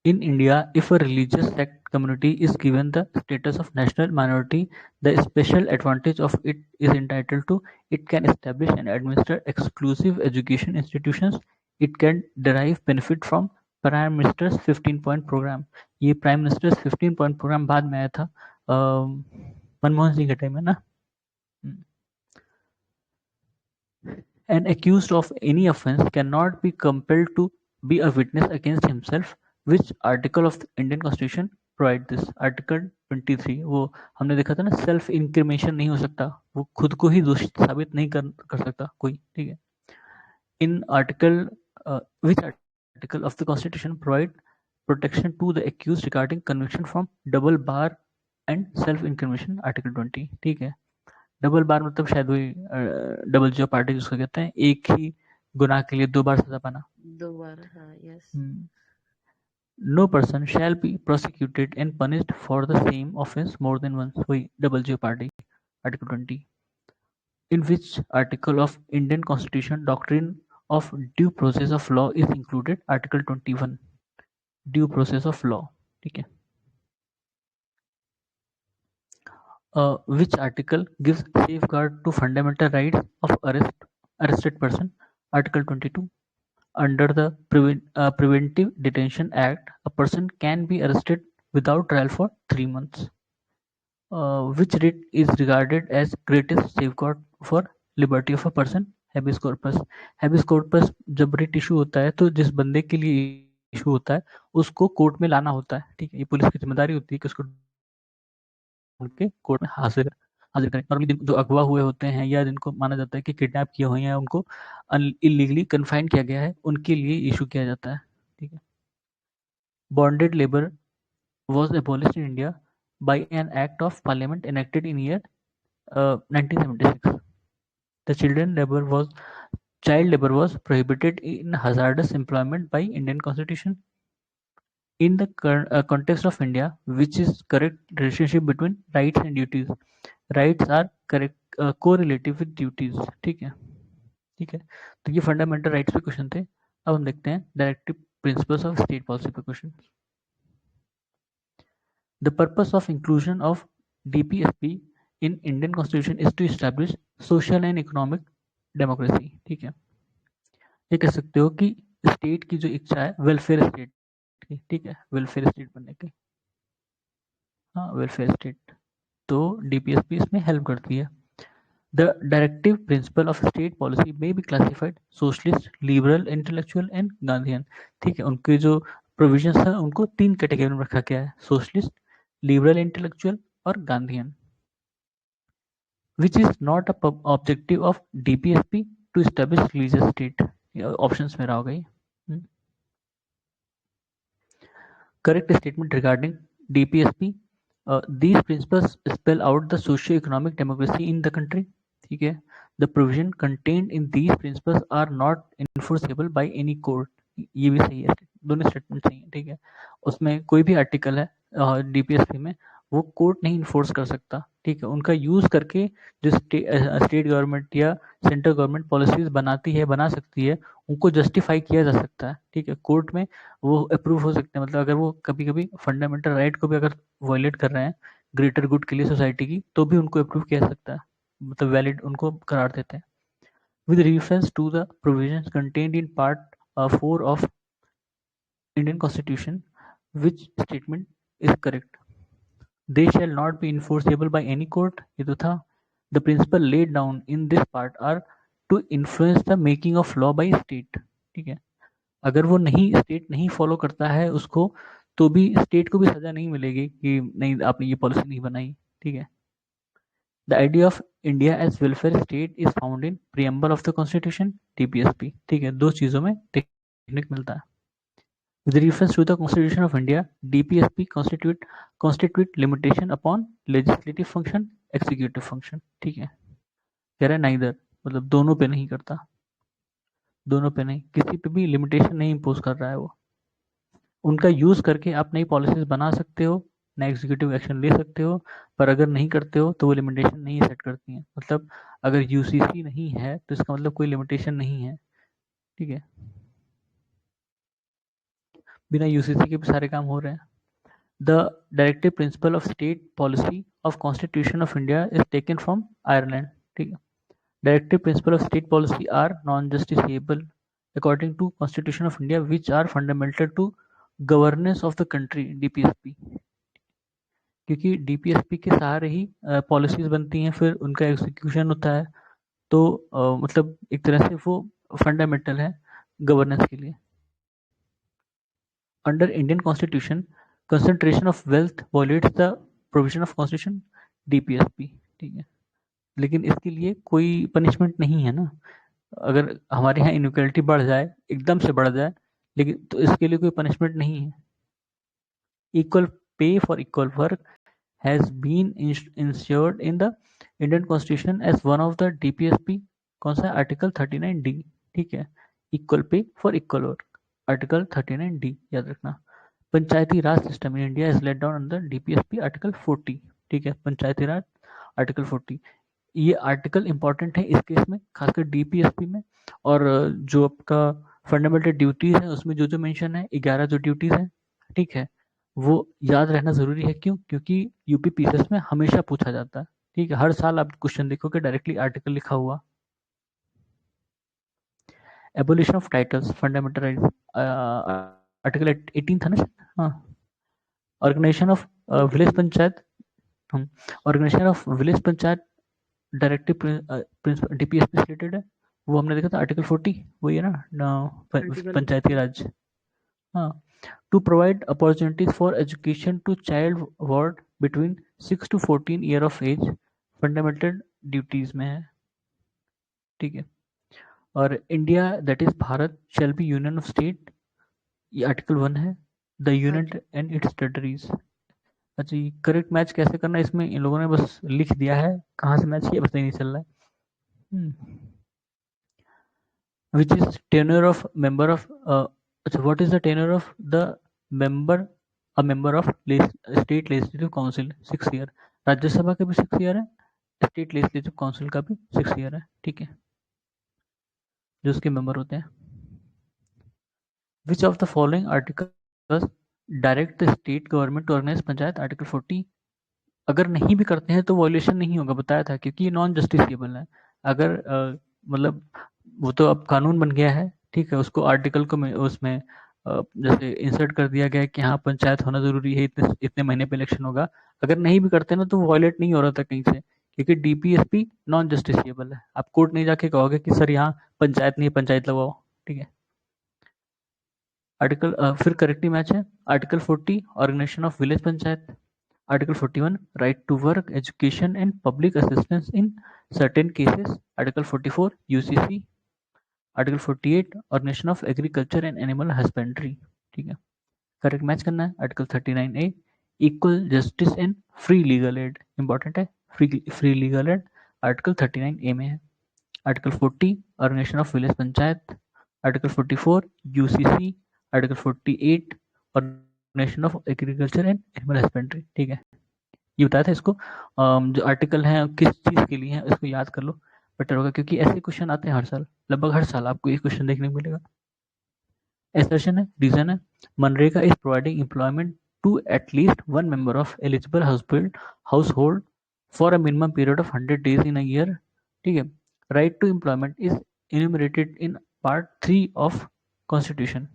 Speaker 1: In India, if a religious sect community is given the status of national minority, the special advantage of it is entitled to, it can establish and administer exclusive education institutions, it can derive benefit from Prime Minister's 15-point program। ये Prime Minister's 15-point program बाद में आया था, मनमोहन सिंह के टाइम में ना। An accused of any offence cannot be compelled to be a witness against himself। Which article of the Indian Constitution provide this? Article 23। वो हमने देखा था ना, सेल्फ इंक्रिमेशन नहीं हो सकता, वो खुद को ही दोषी साबित नहीं कर सकता कोई। ठीक है, in article which article of the Constitution provide protection to the accused regarding conviction from double bar and self incrimination? Article 20। ठीक है, डबल बार मतलब शायद वही डबल जो पार्टी जिसको कहते हैं, एक ही गुनाह के लिए दो बार सजा पाना।
Speaker 2: दो बार, हाँ, yes.
Speaker 1: No person shall be prosecuted and punished for the same offense more than once। वही डबल जो party, article 20। In which article of Indian Constitution doctrine of due process of law is included? Article 21, due process of law। ठीक है, which article gives safeguard to fundamental rights of arrested person? Article 22। Under the Preventive Detention Act, a person can be arrested without trial for 3 months। Which writ is regarded as greatest safeguard for liberty of a person? Habeas corpus। Habeas corpus जब रिट इशू होता है तो जिस बंदे के लिए इशू होता है उसको कोर्ट में लाना होता है। ठीक है, ये पुलिस की जिम्मेदारी होती है कि उसको उनके कोर्ट में हाजिर करें। नॉर्मली जो अगवा हुए होते हैं या जिनको माना जाता है कि किडनैप किए हुए हैं, उनको इलीगली कन्फाइन किया गया है, उनके लिए इशू किया जाता है। ठीक है, bonded labour was abolished in India by an act of parliament enacted in year 1976। The child labor was prohibited in hazardous employment by Indian Constitution। In the context of India, which is correct relationship between rights and duties? Rights are correct correlative with duties। ठीक है, ठीक है, तो ये फंडामेंटल राइट्स पे क्वेश्चन थे। अब हम देखते हैं directive principles of state policy पे question. The purpose of inclusion of DPSP in Indian constitution is to establish social and economic democracy. ठीक है, ये कह सकते हो कि स्टेट की जो इच्छा है वेलफेयर स्टेट की, ठीक है, वेलफेयर स्टेट बनने की, हाँ वेलफेयर स्टेट, तो डीपीएसपी इसमें हेल्प करती है। The directive principle of state policy में be classified socialist, liberal, intellectual and Gandhian. ठीक है, उनके जो प्रोविजंस है उनको 3 कैटेगरी में रखा गया है, सोशलिस्ट, लिबरल, इंटेलेक्चुअल और Gandhian. Which is not a objective of DPSP to establish religious state. Options में रहा होगा ये। Correct statement regarding DPSP. These principles spell out the socio-economic democracy in the country. ठीक है, the provision contained in these principles are not enforceable by any court. ये भी सही है, दोनों स्टेटमेंट सही है। ठीक है, उसमें कोई भी आर्टिकल है डीपीएसपी में वो कोर्ट नहीं इन्फोर्स कर सकता। ठीक है, उनका यूज करके जो स्टेट गवर्नमेंट या सेंट्रल गवर्नमेंट पॉलिसीज बनाती है, बना सकती है, उनको जस्टिफाई किया जा सकता है। ठीक है, कोर्ट में वो अप्रूव हो सकते हैं, मतलब अगर वो कभी कभी फंडामेंटल राइट को भी अगर वायलेट कर रहे हैं ग्रेटर गुड के लिए सोसाइटी की, तो भी उनको अप्रूव किया जा सकता है, मतलब वैलिड उनको करार देते हैं। With reference to the provisions contained in part 4 of Indian constitution, which statement is correct? They shall not be enforceable by any court, ये तो था। The principle laid down in this part are to influence the making of law by state. ठीक है, अगर वो नहीं स्टेट नहीं फॉलो करता है उसको, तो भी स्टेट को भी सजा नहीं मिलेगी कि नहीं आपने ये पॉलिसी नहीं बनाई। ठीक है, the idea of India as welfare state is found in preamble of the constitution, DPSP. ठीक है, दो चीजों में टेक्निक मिलता है। With reference to the Constitution of India, DPSP constitute limitation upon legislative function, executive function। ठीक है, कह रहा है नाइदर, मतलब दोनों पे नहीं करता, दोनों पे नहीं, किसी पे भी लिमिटेशन नहीं इम्पोज कर रहा है वो। उनका यूज करके आप नई पॉलिसीज बना सकते हो, नए एग्जीक्यूटिव एक्शन ले सकते हो, पर अगर नहीं करते हो तो वो लिमिटेशन नहीं सेट करती हैं। मतलब अगर यूसीसी नहीं है तो इसका मतलब कोई लिमिटेशन नहीं है। ठीक है, बिना यूसीसी के भी सारे काम हो रहे हैं। The directive principle of state policy of Constitution of India is taken from Ireland। ठीक है, directive principle of state policy are non-justiciable according to Constitution of India, which are fundamental to governance of the country, DPSP। क्योंकि डीपीएसपी के सहारे ही पॉलिसीज बनती हैं, फिर उनका एग्जीक्यूशन होता है, तो मतलब एक तरह से वो फंडामेंटल है गवर्नेंस के लिए। Under Indian constitution, concentration of wealth violates the provision of constitution, DPSP. ठीक है, लेकिन इसके लिए कोई पनिशमेंट नहीं है ना। अगर हमारे यहाँ इनइक्वालिटी बढ़ जाए, एकदम से बढ़ जाए, लेकिन तो इसके लिए कोई पनिशमेंट नहीं है। Equal pay for equal work has been ensured in the Indian Constitution as one of the DPSP। कौन सा आर्टिकल 39D। ठीक है, equal pay for equal work, article 39D याद रखना। Panchayati Raj system in India is laid down under DPSP, article 40। ठीक है, पंचायती राज आर्टिकल 40, ये आर्टिकल इंपॉर्टेंट है इस केस में, खासकर डीपीएसपी में। और जो आपका फंडामेंटल ड्यूटीज है उसमें जो जो मेंशन है 11 जो ड्यूटीज है, ठीक है, वो याद रहना जरूरी है। क्यों? क्योंकि यूपी पीसीएस में हमेशा पूछा जाता है। ठीक है, हर साल आप क्वेश्चन देखोगे डायरेक्टली आर्टिकल लिखा हुआ। Abolition of titles fundamental rights, article 18 था ना। हाँ, organisation of village panchayat, organisation of village panchayat directive principle DPSP से रिलेटेड है, वो हमने देखा था आर्टिकल 40, वही है ना पंचायती राज। हाँ, to provide opportunities for education to child ward between 6 to 14 year of age, fundamental duties में है। ठीक है, और India that is Bharat shall be union of state, ये आर्टिकल 1 है। The unit and it's territories. अच्छा, ये करेक्ट मैच कैसे करना है इसमें इन लोगों ने बस लिख दिया है, कहाँ से मैच किया पता ही नहीं चल रहा है। Which is tenure of member of, अच्छा what is the tenure of the member, a member of state legislative council? 6 year. Rajya Sabha का भी 6 ईयर है, स्टेट लेजिस्लेटिव काउंसिल का भी 6 ईयर है। ठीक है, जो उसके मेंबर होते हैं। Which of the following articles direct the state government to organise panchayat? Article 40। अगर नहीं भी करते हैं तो वॉल्यूशन नहीं होगा, बताया था, क्योंकि ये नॉन जस्टिसिएबल है। अगर मतलब वो तो अब कानून बन गया है, ठीक है, उसको आर्टिकल को उसमें जैसे इंसर्ट कर दिया गया है कि हाँ पंचायत होना जरूरी है, इतने इतने महीने पे इलेक्शन होगा। अगर नहीं भी करते ना तो वॉयलेट नहीं हो रहा था कहीं से, क्योंकि डीपीएसपी नॉन जस्टिसिएबल है। आप कोर्ट नहीं जाके कहोगे कि सर यहाँ पंचायत नहीं है, पंचायत लगवाओ, ठीक है। आर्टिकल फिर करेक्टली मैच है। Article 40 organization of village panchayat. Article 41 right to work, education and public assistance in certain cases. Article 44 UCC. Article 48 organization of agriculture and animal husbandry, ठीक है। करेक्ट मैच करना है। Article 39A equal justice and free legal aid, important है, free legal aid article 39A में है। Article 40 organization of village panchayat. Article 44 UCC. Article 48 organization of agriculture and animal husbandry, ठीक है। ये बताया था इसको जो आर्टिकल है किस चीज के लिए है, इसको याद कर लो, बेटर होगा, क्योंकि ऐसे क्वेश्चन आते हैं हर साल, लगभग हर साल आपको ये क्वेश्चन देखने को मिलेगा। एसर्शन है, रीजन है, मनरेगा is providing employment to at least one member of eligible household for a minimum period of 100 days in a year, ठीक है। Right to employment is enumerated in part 3 of constitution.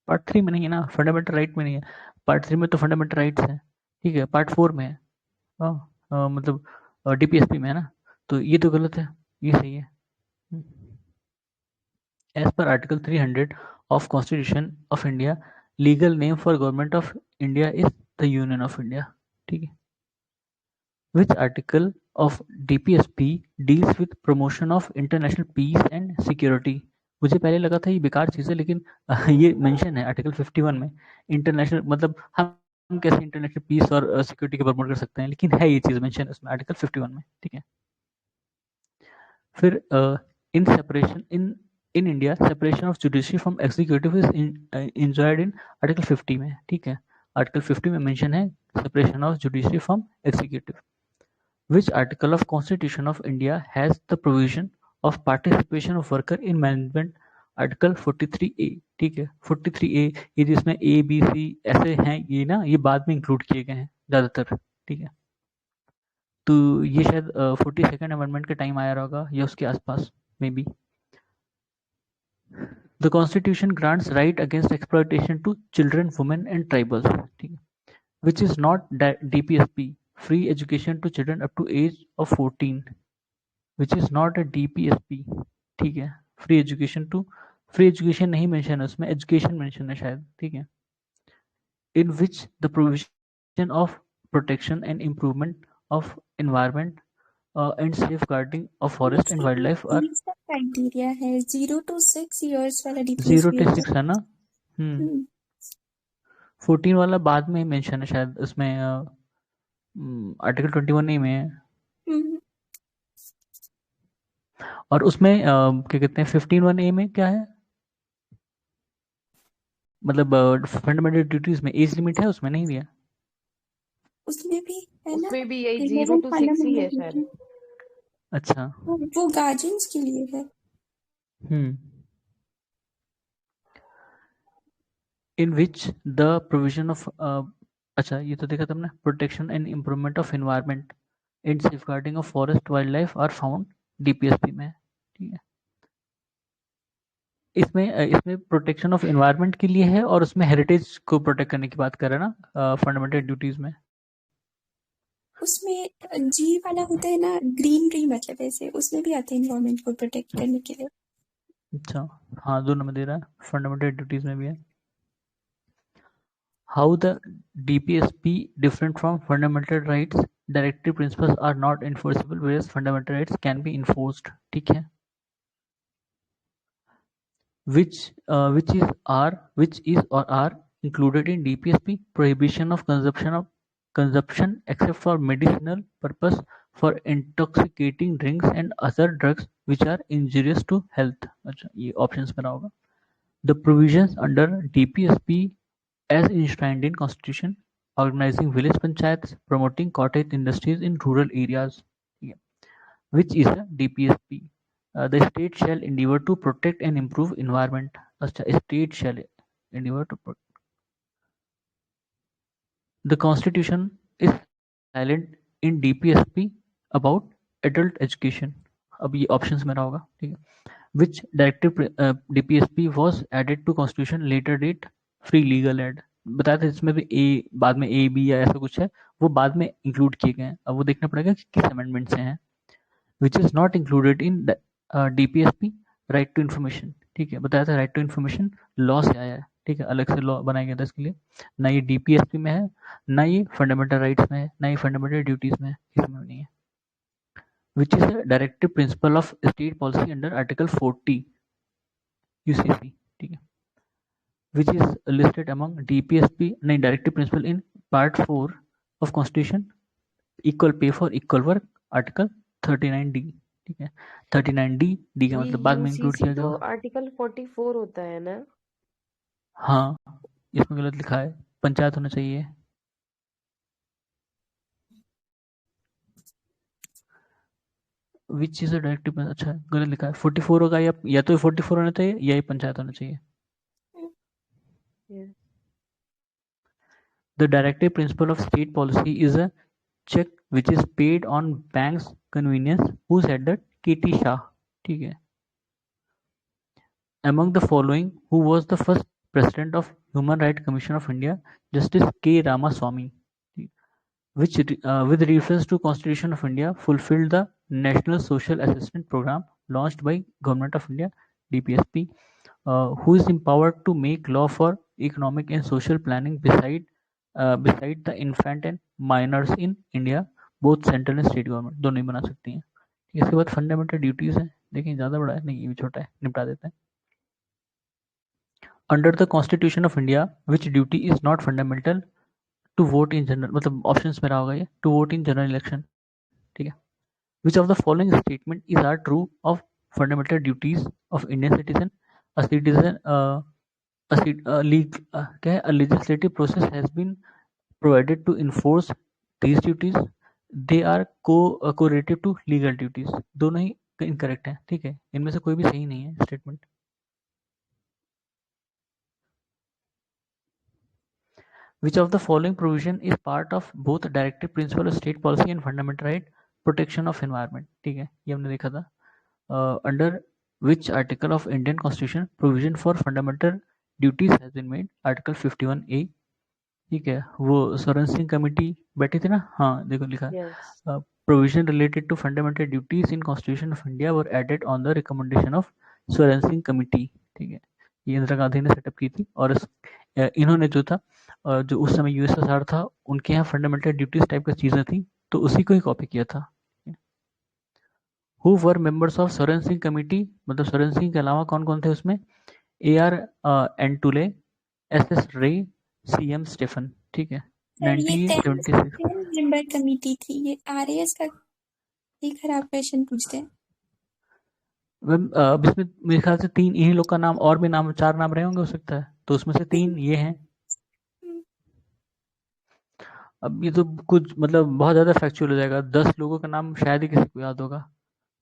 Speaker 1: Part 3 में नहीं है ना, फंडामेंटल राइट में नहीं है, पार्ट 3 में तो फंडामेंटल राइट्स है, ठीक है, पार्ट 4 में है। मतलब डीपीएसपी में है ना, तो ये तो गलत है, ये सही है। As per article 300 of constitution of India, legal name for government of India is the union of India, ठीक है। Which article of DPSP deals with promotion of international peace and security? मुझे पहले लगा था ये बेकार चीज़ है, लेकिन ये मेंशन है आर्टिकल 51 में। इंटरनेशनल मतलब हम कैसे इंटरनेशनल पीस और सिक्योरिटी को प्रमोट कर सकते हैं, लेकिन है ये चीज़ मेंशन उसमें आर्टिकल 51 में, ठीक है। फिर in separation in India separation of judiciary from executive is enjoyed in article 50 में, ठीक है। आर्टिकल 50 में मेंशन है separation of judiciary from executive. Which article of Constitution of India has the provision of participation of worker in management? Article 43A, ठीक है। 43A ये जिसमें A B C ऐसे हैं, ये ना ये बाद में इंक्लूड किए गए हैं ज़्यादातर, ठीक है। तो ये शायद 42nd अमेंडमेंट के टाइम आया होगा या उसके आसपास maybe. The constitution grants right against exploitation to children, women and tribals, ठीक है। Which is not DPSP, free education to children up to age of 14, which is not a DPSP, ठीक है। फ्री एजुकेशन नहीं मेंशन है उसमें, एजुकेशन मेंशन है शायद, ठीक है। In which the provision of protection and improvement of environment and safeguarding of forest and wildlife are.
Speaker 3: Criteria है 0 to 6 years वाला
Speaker 1: 0
Speaker 3: डीपीएसपी
Speaker 1: to 6 है ना। 14 वाला बाद में मेंशन है शायद उसमें, आर्टिकल 21 में है। और उसमें क्या कहते हैं 15(1)(a) में क्या है, मतलब फंडामेंटल ड्यूटीज में एज लिमिट है, उसमें नहीं दिया।
Speaker 3: उसमें भी है ना,
Speaker 2: उसमें भी यही 0 to 6 ही है शायद।
Speaker 1: अच्छा,
Speaker 3: वो गार्जियंस के लिए है।
Speaker 1: In which the provision of, अच्छा ये तो देखा तुमने, protection and improvement of environment and safeguarding of forest wildlife are found DPSP में, ठीक है। इसमें प्रोटेक्शन ऑफ एनवायरनमेंट के लिए है और उसमें हेरिटेज को प्रोटेक्ट करने की बात कर रहे हैं ना फंडामेंटल ड्यूटीज में।
Speaker 3: उसमें जी वाला होता है ना, ग्रीनरी, मतलब ऐसे उसमें भी आते हैं एनवायरनमेंट को प्रोटेक्ट करने के लिए।
Speaker 1: अच्छा, हाँ दोनों में दे रहा है, फंडामेंटल ड्यूटीज में भी है। How the DPSP different from fundamental rights, directive principles are not enforceable whereas fundamental rights can be enforced, ठीक है। which is or are included in DPSP, prohibition of consumption except for medicinal purpose, for intoxicating drinks and other drugs which are injurious to health। अच्छा ये ऑप्शंस में होगा। The provisions under DPSP as enshrined in Constitution, organizing village panchayats, promoting cottage industries in rural areas, which is a DPSP, The state shall endeavor to protect and improve environment. अच्छा, state shall endeavor to protect. The constitution is silent in DPSP about adult education. अब ये options में रहा होगा, ठीक है. Which directive DPSP was added to constitution later date free legal aid. बताया था इसमें भी A बाद में A B या ऐसा कुछ है, वो बाद में इंक्लूड किए गए हैं. अब वो देखना पड़ेगा कि किस अमेंडमेंट से हैं. Which is not included in DPSP right to information. ठीक है, बताया था राइट टू इन्फॉर्मेशन लॉ से आया है. ठीक है, अलग से लॉ बनाया गया था इसके लिए. ना ये DPSP में है, ना ये फंडामेंटल राइट्स में है, ना ये फंडामेंटल ड्यूटीज में है, किसी में नहीं है. Which is a directive principle of state policy under Article 40 UCC. ठीक है, which is listed among DPSP नहीं directive principle in Part 4 of Constitution, equal pay for equal work, Article 39D. ठीक है, 39D डी का
Speaker 2: ये
Speaker 1: मतलब बाद में इंक्लूड
Speaker 2: UCC
Speaker 1: किया
Speaker 2: तो
Speaker 1: गया.
Speaker 2: आर्टिकल 44 होता है ना.
Speaker 1: हाँ, इसमें गलत लिखा है, पंचायत होना चाहिए. Which is a directive. अच्छा, गलत लिखा है. 44 होगा या तो 44 होना चाहिए या ये पंचायत होना चाहिए.
Speaker 2: Yes.
Speaker 1: The directive principle of state policy is a check which is paid on bank's convenience. Who said that? KT Shah. ठीक है. Among the following, who was the first president of Human Rights Commission of India? Justice K. Ramaswamy. Which, with reference to Constitution of India, fulfilled the National Social Assistance Program launched by Government of India, DPSP, who is empowered to make law for economic and social planning beside the infant and minors in India, both central and state government दोनों ही बना सकती हैं. इसके बाद फंडामेंटल ड्यूटीज है. देखिए ज़्यादा बड़ा है नहीं, ये भी छोटा है, निपटा देते हैं. Under the Constitution of India, which duty is not fundamental? To vote in general, मतलब ऑप्शंस में रहा होगा ये, to vote in general election. ठीक है. Which of the following statement is are true of fundamental duties of Indian citizen? A citizen, क्या है? A legislative process has been provided to enforce these duties. They are correlative to legal duties. दोनों ही इनकरेक्ट है. ठीक है, इनमें से कोई भी सही नहीं है statement. Which of the following provision is part of both directive principle of state policy and fundamental right? Protection of environment. ठीक है, ये हमने देखा था. Under which article of Indian Constitution provision for fundamental duties has been made? Article 51A. ठीक है, वो स्वरण सिंह कमेटी बैठी थी ना. हाँ, देखो लिखा.
Speaker 2: Yes.
Speaker 1: Provision related to fundamental duties in Constitution of India were added on the recommendation of Swaran Singh committee. ठीक है, ये इंदिरा गांधी ने सेटअप की थी. और इन्होंने जो था, जो उस समय USSR था, उनके यहाँ फंडामेंटल ड्यूटीज टाइप की चीजें थी, तो उसी को ही कॉपी किया था. Who were members of Swaran Singh committee? मतलब स्वरण सिंह के अलावा कौन कौन थे उसमें? AR एंटुले, SS रे, CM स्टेफन. ठीक है,
Speaker 3: सर ये
Speaker 1: 1976.
Speaker 3: मेंबर कमेटी थी. ये RAS का ये खराब क्वेश्चन पूछते हैं.
Speaker 1: अब इसमें मेरे ख्याल से 3 इन्हीं लोग का नाम, और भी नाम 4 नाम रहे होंगे हो सकता है, तो उसमें से 3 ये हैं. अब ये तो कुछ मतलब बहुत ज़्यादा फैक्चुअल हो जाएगा. 10 लोगों का नाम शायद ही किसी को याद होगा.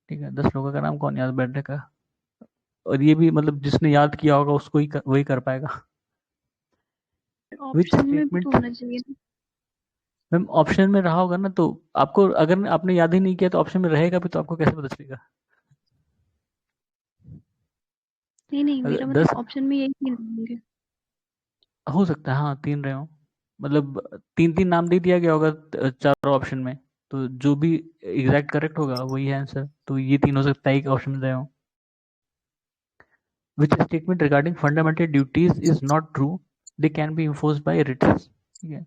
Speaker 1: ठीक है, 10 लोगों का नाम कौन याद बैठने का. और ये भी मतलब जिसने याद किया होगा उसको ही वही कर पाएगा. Which
Speaker 4: ऑप्शन में भी
Speaker 1: statement?
Speaker 4: तो होना चाहिए.
Speaker 1: मैम ऑप्शन में रहा होगा ना, तो आपको अगर आपने याद ही नहीं किया तो ऑप्शन में रहेगा भी, तो आपको कैसे पता चलेगा?
Speaker 4: नहीं मेरा
Speaker 1: अगर
Speaker 4: मतलब
Speaker 1: 10
Speaker 4: ऑप्शन में यही 3 होंगे.
Speaker 1: हो सकता है, हाँ 3 रहे हो. मतलब 3 नाम दे दिया गया होगा 4 ऑप्शन में, तो जो भी एग्जैक्ट करेक्ट होगा वही है आंसर. तो ये 3 हो सकता है एक ऑप्शन में रहे हो. Which statement regarding fundamental duties is not true? They can be enforced by writs. ठीक है,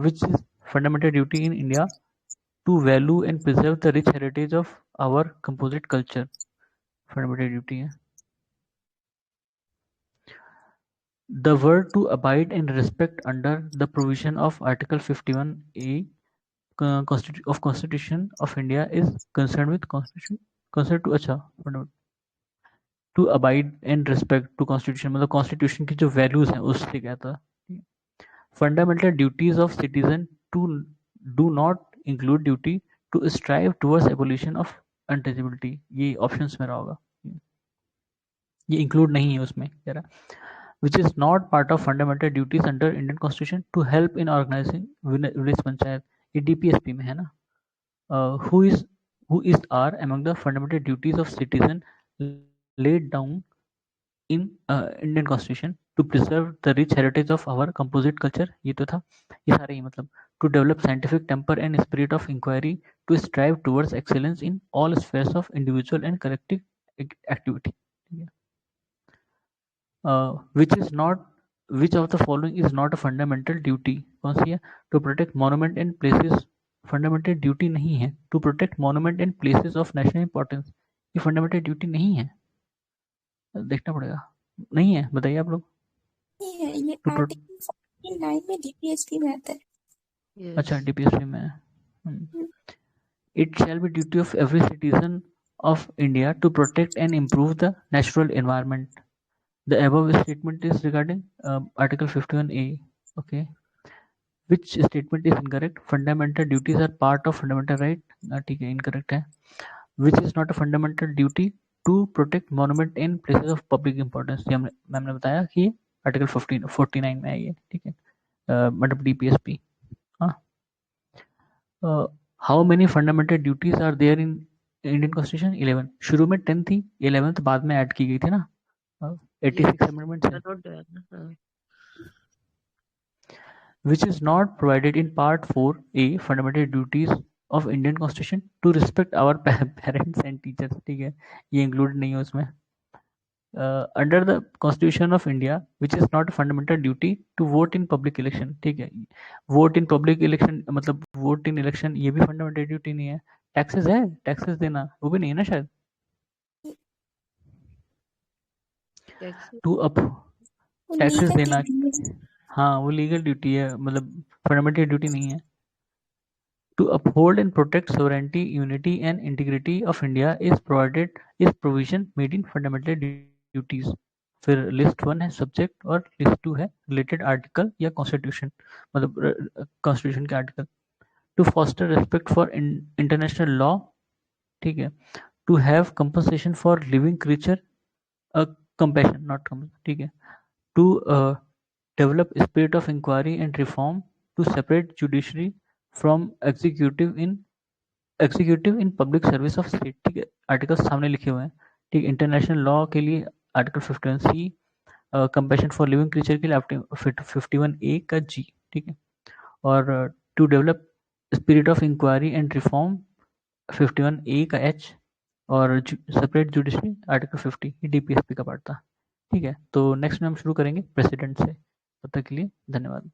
Speaker 1: which is fundamental duty in India? To value and preserve the rich heritage of our composite culture. Fundamental duty है. The word to abide and respect under the provision of Article 51A of Constitution of India is concerned with Constitution. Concerned to अच्छा fundamental. To abide and respect to Constitution मतलब Constitution की जो values हैं उससे कहता. Fundamental duties of citizen to do not include duty to strive towards abolition of untouchability, ये ऑप्शंस में रहा होगा, ये इंक्लूड नहीं है उसमें कह रहा, which is not part of fundamental duties under Indian Constitution to help in organizing village panchayat, ये DPSP में है ना. Who is are among the fundamental duties of citizen laid down in Indian Constitution to preserve the rich heritage of our composite culture, ये तो था, ये सारे ही मतलब to develop scientific temper and spirit of inquiry, to strive towards excellence in all spheres of individual and collective activity. Which of the following is not a fundamental duty, कौन सी है? To protect monument and places, fundamental duty नहीं है. To protect monument and places of national importance, ये fundamental duty नहीं है, देखना पड़ेगा. नहीं है, बताइए आप लोग.
Speaker 3: ये है, ये आर्टिकल 49 में DPSP में आता है.
Speaker 2: Yes.
Speaker 1: अच्छा, DPSP में है. It shall be duty of every citizen of India to protect and improve the natural environment. The above statement is regarding Article 51A. Okay. Which statement is incorrect? Fundamental duties are part of fundamental right. ठीक है, incorrect है. Which is not a fundamental duty to protect monument and places of public importance. ये मैम ने बताया कि आर्टिकल 49 में है ये, ठीक है, मतलब DPSP. हाँ. How many fundamental duties are there in Indian Constitution? 11. शुरू में 10 थी, 11th बाद में ऐड की गई थी ना. 86 amendments है.
Speaker 2: Not there, हाँ.
Speaker 1: Which is not provided in Part 4A fundamental duties of Indian Constitution to respect our parents and teachers, ठीक है, ये included नहीं है उसमें. Under the Constitution of India, which is not a fundamental duty to vote in public election, ठीक है, vote in public election मतलब vote in election ये भी fundamental duty नहीं है. Taxes है, taxes देना वो भी नहीं है ना शायद. टैक्सेस देना, हाँ वो लीगल ड्यूटी है, मतलब फंडामेंटल ड्यूटी नहीं है. To uphold and protect sovereignty, unity and integrity of India is provision made in fundamental duties. फिर लिस्ट 1 है सब्जेक्ट और लिस्ट 2 है रिलेटेड आर्टिकल या कॉन्स्टिट्यूशन, मतलब कॉन्स्टिट्यूशन के article. To foster respect for international law, ठीक है. To have compensation for living creature, compassion not compassion, ठीक है. To develop spirit of inquiry and reform, to separate judiciary from executive in public service of state, ठीक है. आर्टिकल्स सामने लिखे हुए हैं, ठीक. इंटरनेशनल लॉ के लिए article 51C, compassion for living creature के लिए 51A का G, ठीक है. और to develop spirit of inquiry and reform 51A का H, और सेपरेट जुडिशरी आर्टिकल 50, ये DPSP का पार्ट था, ठीक है. तो नेक्स्ट में हम शुरू करेंगे प्रेसिडेंट से. तब तक के लिए धन्यवाद.